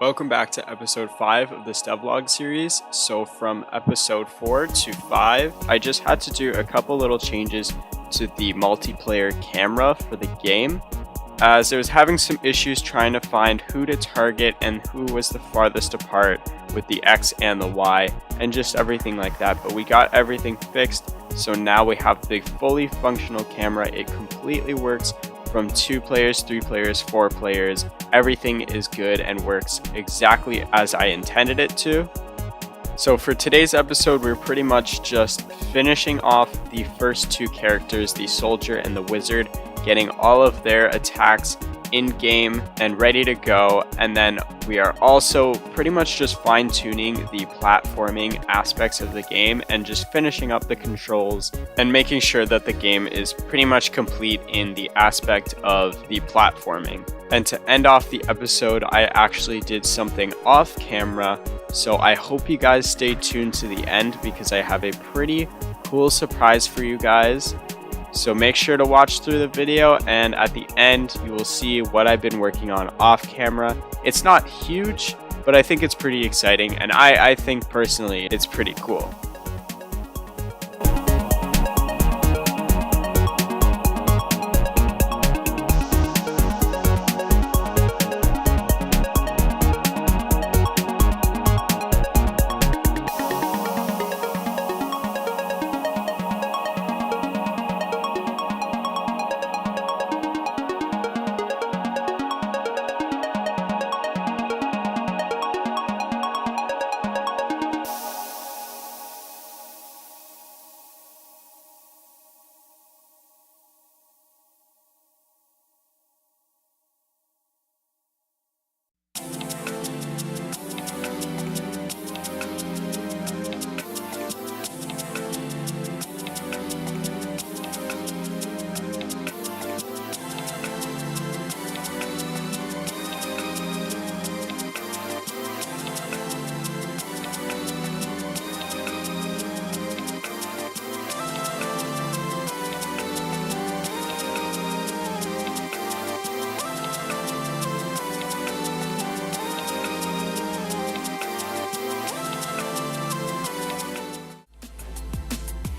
Welcome back to episode 5 of this devlog series. So from episode 4 to 5, I just had to do a couple little changes to the multiplayer camera for the game, as I was having some issues trying to find who to target and who was the farthest apart with the X and the Y and just everything like that. But we got everything fixed, so now we have the fully functional camera. It completely works from 2 players, 3 players, 4 players. Everything is good and works exactly as I intended it to. So for today's episode, we're pretty much just finishing off the first 2 characters, the soldier and the wizard, getting all of their attacks in game and ready to go. And then we are also pretty much just fine-tuning the platforming aspects of the game and just finishing up the controls and making sure that the game is pretty much complete in the aspect of the platforming. And to end off the episode, I actually did something off camera, so I hope you guys stay tuned to the end because I have a pretty cool surprise for you guys. So make sure to watch through the video, and at the end you will see what I've been working on off camera. It's not huge, but I think it's pretty exciting, and I think personally it's pretty cool.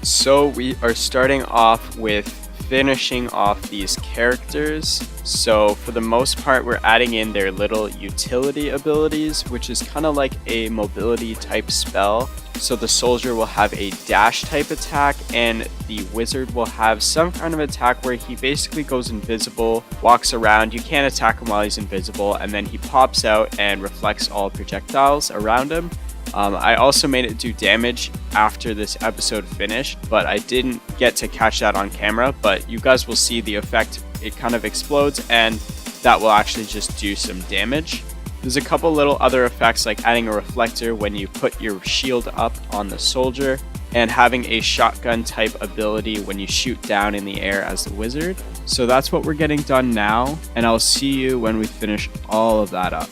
So we are starting off with finishing off these characters. So for the most part, we're adding in their little utility abilities, which is kind of like a mobility type spell. So the soldier will have a dash type attack, and the wizard will have some kind of attack where he basically goes invisible, walks around, you can't attack him while he's invisible, and then he pops out and reflects all projectiles around him. I also made it do damage after this episode finished, but I didn't get to catch that on camera, but you guys will see the effect. It kind of explodes, and that will actually just do some damage. There's a couple little other effects, like adding a reflector when you put your shield up on the soldier, and having a shotgun type ability when you shoot down in the air as the wizard. So that's what we're getting done now, and I'll see you when we finish all of that up.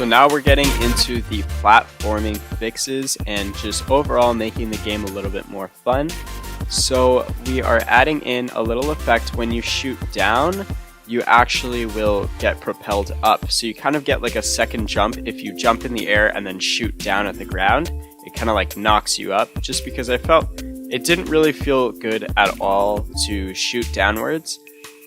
So now we're getting into the platforming fixes and just overall making the game a little bit more fun. So we are adding in a little effect when you shoot down, you actually will get propelled up. So you kind of get like a second jump if you jump in the air and then shoot down at the ground. It kind of like knocks you up, just because I felt it didn't really feel good at all to shoot downwards.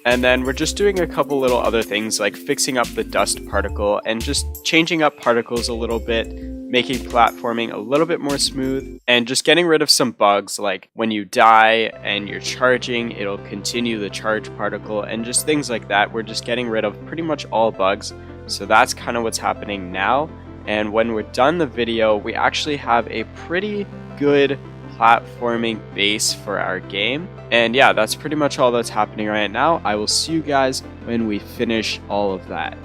And then we're just doing a couple little other things like fixing up the dust particle and just changing up particles a little bit, making platforming a little bit more smooth, and just getting rid of some bugs like when you die and you're charging, it'll continue the charge particle and just things like that. We're just getting rid of pretty much all bugs. So that's kind of what's happening now. And when we're done the video, we actually have a pretty good platforming base for our game. And yeah, that's pretty much all that's happening right now. I will see you guys when we finish all of that.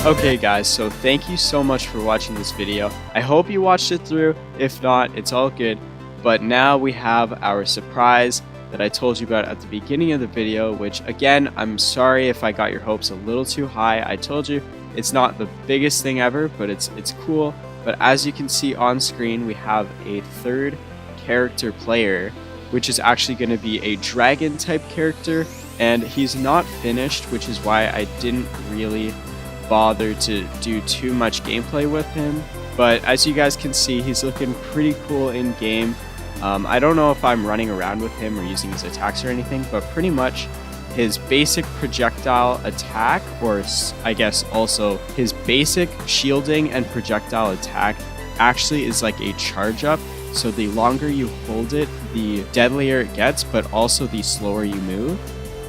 Okay guys, so thank you so much for watching this video. I hope you watched it through. If not, it's all good. But now we have our surprise that I told you about at the beginning of the video, which again, I'm sorry if I got your hopes a little too high. I told you it's not the biggest thing ever, but it's cool. But as you can see on screen, we have a third character player, which is actually going to be a dragon type character, and he's not finished, which is why I didn't really bother to do too much gameplay with him. But as you guys can see, he's looking pretty cool in game. I don't know if I'm running around with him or using his attacks or anything, but pretty much his basic projectile attack, or I guess also his basic shielding and projectile attack actually is like a charge up. So the longer you hold it, the deadlier it gets, but also the slower you move.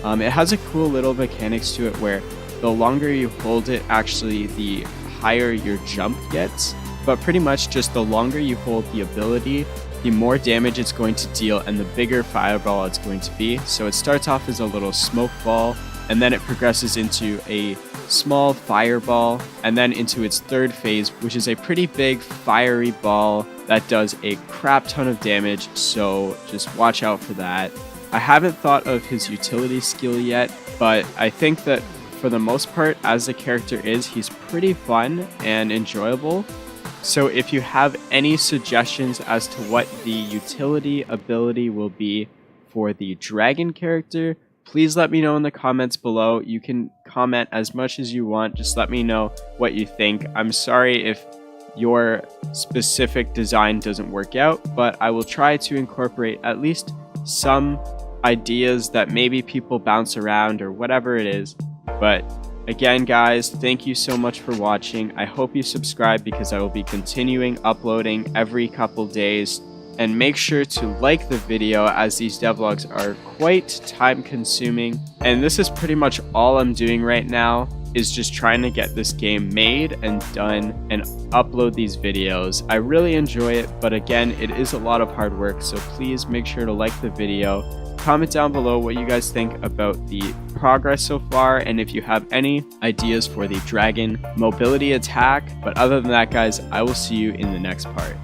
It has a cool little mechanics to it where the longer you hold it, actually the higher your jump gets. But pretty much just the longer you hold the ability, the more damage it's going to deal and the bigger fireball it's going to be. So it starts off as a little smoke ball, and then it progresses into a small fireball, and then into its third phase, which is a pretty big fiery ball that does a crap ton of damage. So just watch out for that. I haven't thought of his utility skill yet, but I think that for the most part, as the character is, he's pretty fun and enjoyable. So if you have any suggestions as to what the utility ability will be for the dragon character, please let me know in the comments below. You can comment as much as you want, just let me know what you think. I'm sorry if your specific design doesn't work out, but I will try to incorporate at least some ideas that maybe people bounce around or whatever it is. But again guys, thank you so much for watching. I hope you subscribe because I will be continuing uploading every couple days. And make sure to like the video, as these devlogs are quite time consuming. And this is pretty much all I'm doing right now, is just trying to get this game made and done and upload these videos. I really enjoy it, but again, it is a lot of hard work. So please make sure to like the video comment down below what you guys think about the progress so far, and if you have any ideas for the dragon mobility attack. But other than that, guys, I will see you in the next part.